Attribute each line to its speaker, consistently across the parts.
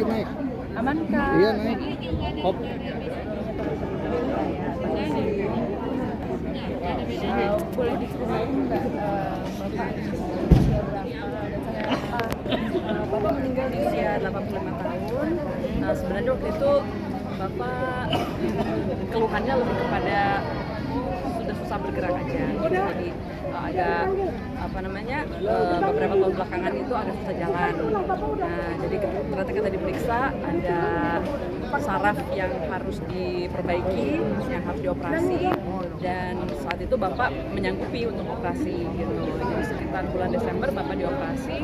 Speaker 1: dikit naik.
Speaker 2: Aman Kak?
Speaker 1: Iya naik. Hop.
Speaker 2: Boleh diceritain nggak Bapak usia berapa dan sampai apa? Bapak meninggal di usia 85 tahun. Nah, sebenarnya waktu itu Bapak keluhannya lebih kepada sudah susah bergerak aja. Jadi agak beberapa tahun belakangan itu agak susah jalan. Nah, jadi ternyata kita diperiksa ada saraf yang harus diperbaiki, yang harus dioperasi, dan saat itu Bapak menyanggupi untuk operasi gitu. Jadi sekitar bulan Desember Bapak dioperasi,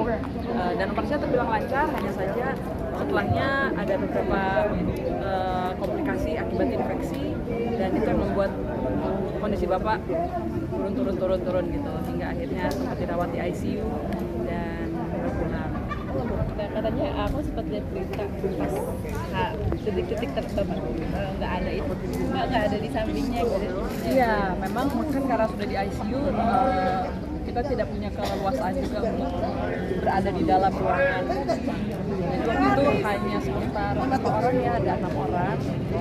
Speaker 2: dan operasinya terbilang lancar, hanya saja setelahnya ada beberapa komplikasi akibat infeksi, dan itu yang membuat kondisi Bapak turun gitu, hingga akhirnya sempat dirawat di ICU dan berpulang.
Speaker 3: Nah, katanya aku sempat lihat berita pas detik-detik Bapak nggak ada itu, nggak ada di sampingnya, nggak ada.
Speaker 2: Iya, memang mungkin karena sudah di ICU, kita tidak punya keleluasaan juga untuk berada di dalam ruangan. Jadi waktu itu hanya sekitar berapa orang ya, ada 6 orang.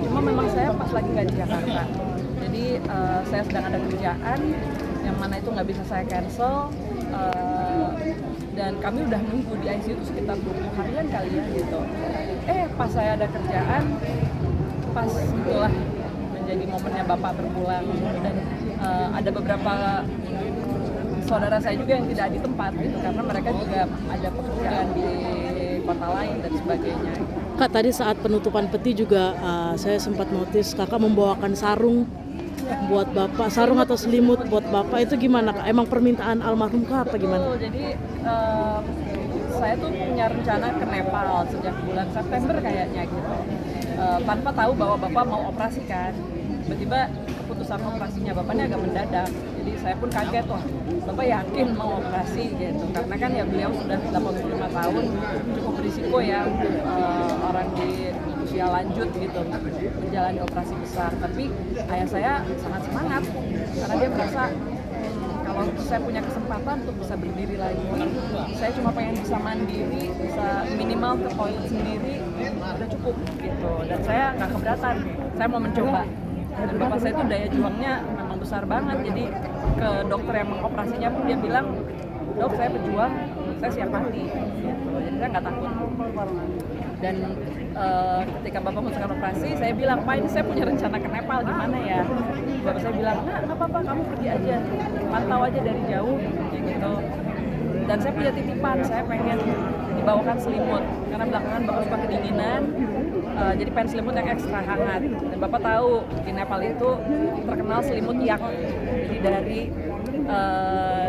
Speaker 2: Cuma memang saya pas lagi nggak di Jakarta. Jadi saya sedang ada kerjaan yang mana itu nggak bisa saya cancel. Dan kami udah nunggu di ICU itu sekitar 20 harian kali ya gitu. Pas saya ada kerjaan, pas itulah menjadi momennya Bapak berpulang, dan ada beberapa saudara saya juga yang tidak di tempat gitu, karena mereka juga ada pekerjaan di kota lain dan sebagainya.
Speaker 4: Kak, tadi saat penutupan peti juga saya sempat notice Kakak membawakan sarung buat Bapak, sarung atau selimut buat Bapak, itu gimana Kak? Emang permintaan almarhum Kak apa gimana?
Speaker 2: Jadi saya tuh punya rencana ke Nepal sejak bulan September kayaknya gitu, tanpa tahu bahwa Bapak mau operasi kan. Tiba-tiba keputusan operasinya Bapaknya agak mendadak, jadi saya pun kaget, wah Bapak yakin mau operasi gitu, karena kan ya beliau sudah 85 tahun, cukup berisiko ya untuk orang di usia lanjut gitu menjalani operasi besar. Tapi ayah saya sangat semangat karena dia merasa kalau saya punya kesempatan untuk bisa berdiri lagi, saya cuma pengen bisa mandiri, bisa minimal ke toilet sendiri, udah cukup gitu. Dan saya nggak keberatan, saya mau mencoba. Dan Bapak saya itu daya juangnya memang besar banget, jadi ke dokter yang mengoperasinya pun dia bilang, dok saya pejuang, saya siap mati gitu. Jadi saya nggak takut. Dan ketika Bapak melakukan operasi, saya bilang, Pak ini saya punya rencana ke Nepal, gimana ya? Bapak saya bilang, nah nggak apa-apa, kamu pergi aja, pantau aja dari jauh gitu. Dan saya punya titipan, saya pengen dibawakan selimut, karena belakangan Bapak suka kedinginan, jadi pengen selimut yang ekstra hangat. Dan Bapak tahu di Nepal itu terkenal selimut yak, jadi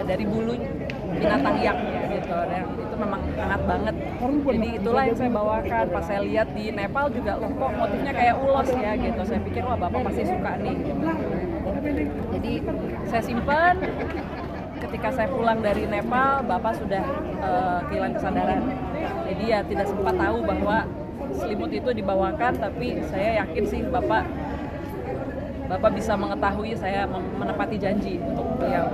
Speaker 2: dari bulu binatang yak gitu, dan itu memang hangat banget. Jadi itulah yang saya bawakan. Pas saya lihat di Nepal juga, loh kok motifnya kayak ulos ya gitu. Saya pikir wah Bapak pasti suka nih. Jadi saya simpan. Ketika saya pulang dari Nepal, Bapak sudah kehilangan kesadaran. Jadi ya tidak sempat tahu bahwa selimut itu dibawakan, tapi saya yakin sih Bapak bisa mengetahui saya menepati janji untuk beliau.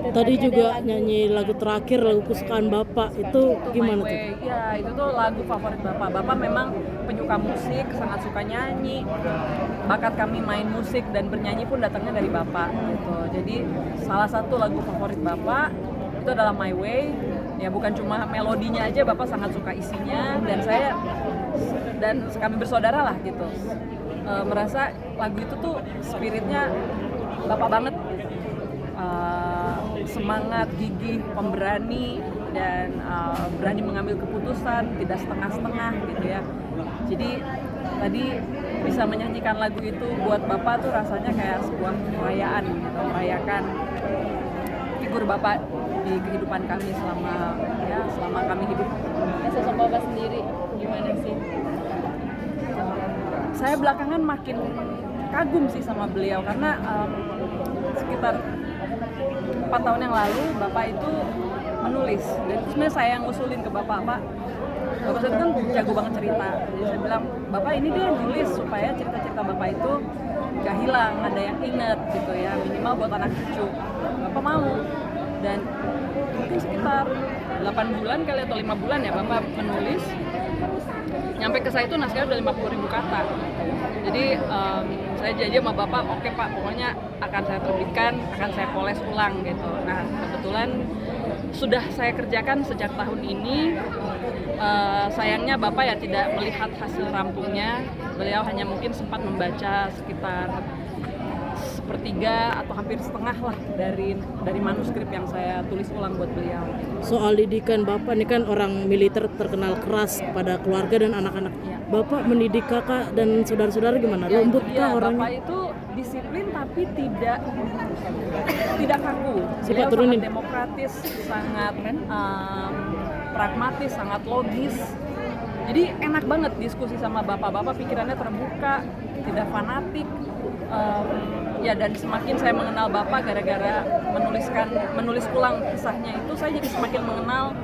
Speaker 4: Tadi juga nyanyi lagu terakhir, lagu kesukaan Bapak, itu gimana tuh?
Speaker 2: Ya, itu tuh lagu favorit Bapak. Bapak memang penyuka musik, sangat suka nyanyi. Bakat kami main musik dan bernyanyi pun datangnya dari Bapak gitu. Jadi salah satu lagu favorit Bapak itu adalah My Way. Ya bukan cuma melodinya aja, Bapak sangat suka isinya, dan kami bersaudara lah gitu. Merasa lagu itu tuh spiritnya Bapak banget. Semangat, gigih, pemberani, dan berani mengambil keputusan, tidak setengah-setengah gitu ya. Jadi tadi bisa menyanyikan lagu itu buat Bapak tuh rasanya kayak sebuah perayaan gitu, merayakan figur Bapak di kehidupan kami selama kami hidup.
Speaker 3: Sosok Bapak sendiri gimana sih?
Speaker 2: Saya belakangan makin kagum sih sama beliau, karena sekitar 4 tahun yang lalu Bapak itu menulis, dan itu sebenarnya saya yang ngusulin ke Bapak saya kan jago banget cerita. Jadi saya bilang, Bapak ini dia nulis supaya cerita-cerita Bapak itu gak hilang, ada yang inget gitu ya, minimal buat anak cucu. Bapak mau, dan mungkin sekitar 8 bulan kali atau 5 bulan ya Bapak menulis. nyampe ke saya itu naskahnya udah 50.000 kata. Jadi saya janji sama bapak, oke pak, pokoknya akan saya terbitkan, akan saya poles ulang gitu. Nah kebetulan sudah saya kerjakan sejak tahun ini. Sayangnya bapak ya tidak melihat hasil rampungnya. Beliau hanya mungkin sempat membaca sekitar sepertiga atau hampir setengah lah dari manuskrip yang saya tulis ulang buat beliau.
Speaker 4: Soal didikan Bapak ini kan orang militer terkenal keras kepada keluarga dan anak-anak.
Speaker 2: Iya.
Speaker 4: Bapak mendidik kakak dan saudara-saudara gimana?
Speaker 2: Ya,
Speaker 4: Lembut
Speaker 2: itu dia,
Speaker 4: kah orangnya?
Speaker 2: bapak itu disiplin tapi tidak kaku.
Speaker 4: Sifat
Speaker 2: Beliau
Speaker 4: turunin.
Speaker 2: sangat demokratis, sangat pragmatis, sangat logis. Jadi enak banget diskusi sama bapak pikirannya terbuka, tidak fanatik. Ya dan semakin saya mengenal bapak gara-gara menulis ulang kisahnya itu, saya jadi semakin mengenal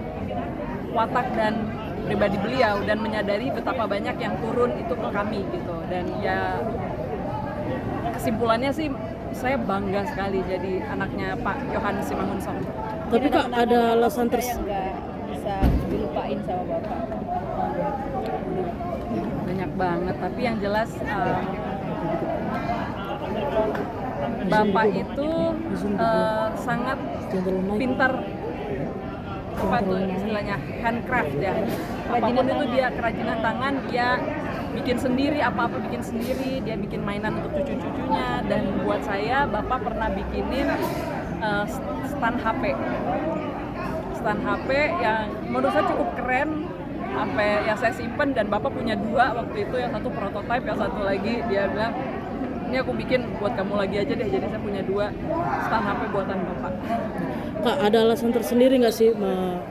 Speaker 2: watak dan pribadi beliau dan menyadari betapa banyak yang turun itu ke kami gitu. Dan ya kesimpulannya sih saya bangga sekali jadi anaknya Pak Yohanes Simangunsong.
Speaker 4: Tapi kak ada alasan
Speaker 3: yang nggak bisa dilupain sama bapak.
Speaker 2: Banyak banget, tapi yang jelas bapak itu sangat pintar, apa tuh istilahnya, handcraft ya. Apapun itu dia kerajinan tangan, dia bikin sendiri, apa-apa bikin sendiri, dia bikin mainan untuk cucu-cucunya. Dan buat saya bapak pernah bikinin stand HP yang menurut saya cukup keren, sampai yang saya simpen, dan bapak punya 2 waktu itu, yang satu prototype, yang satu lagi dia bilang ini aku bikin buat kamu lagi aja deh. Jadi saya punya 2 stand HP buatan bapak.
Speaker 4: Kak ada alasan tersendiri nggak sih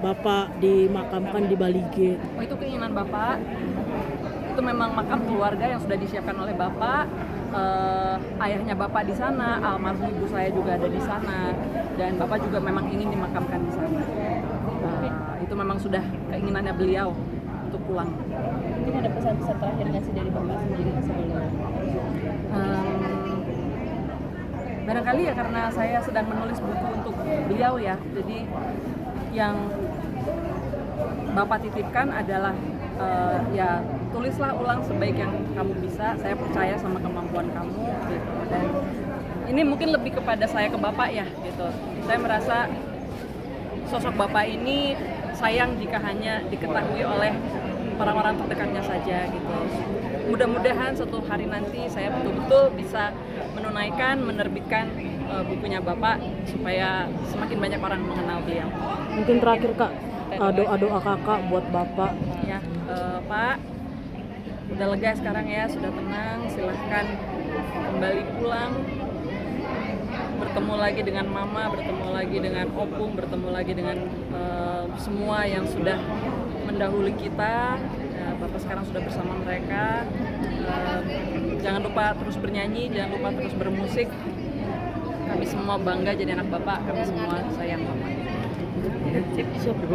Speaker 4: Bapak dimakamkan di Bali G?
Speaker 2: Oh, itu keinginan bapak, itu memang makam keluarga yang sudah disiapkan oleh bapak. Ayahnya bapak di sana, almarhum ibu saya juga ada di sana, dan bapak juga memang ingin dimakamkan di sana. Itu memang sudah keinginannya beliau untuk pulang.
Speaker 3: Mungkin ada pesan-pesan terakhir nggak sih dari bapak sendiri sebelum?
Speaker 2: Barangkali ya karena saya sedang menulis buku untuk beliau ya, jadi yang bapak titipkan adalah ya tulislah ulang sebaik yang kamu bisa, saya percaya sama kemampuan kamu gitu. Dan ini mungkin lebih kepada saya ke bapak ya gitu. Saya merasa sosok bapak ini sayang jika hanya diketahui oleh orang-orang terdekatnya saja gitu. Mudah-mudahan suatu hari nanti saya betul-betul bisa menunaikan, menerbitkan bukunya bapak supaya semakin banyak orang mengenal beliau.
Speaker 4: Mungkin terakhir kak, doa-doa kakak buat Bapak.
Speaker 2: Ya, Pak, udah lega sekarang ya, sudah tenang, silahkan kembali pulang, bertemu lagi dengan mama, bertemu lagi dengan opung, bertemu lagi dengan semua yang sudah mendahului kita. Bapak sekarang sudah bersama mereka. Jangan lupa terus bernyanyi, jangan lupa terus bermusik. Kami semua bangga jadi anak bapak, kami semua sayang bapak.
Speaker 4: Siap.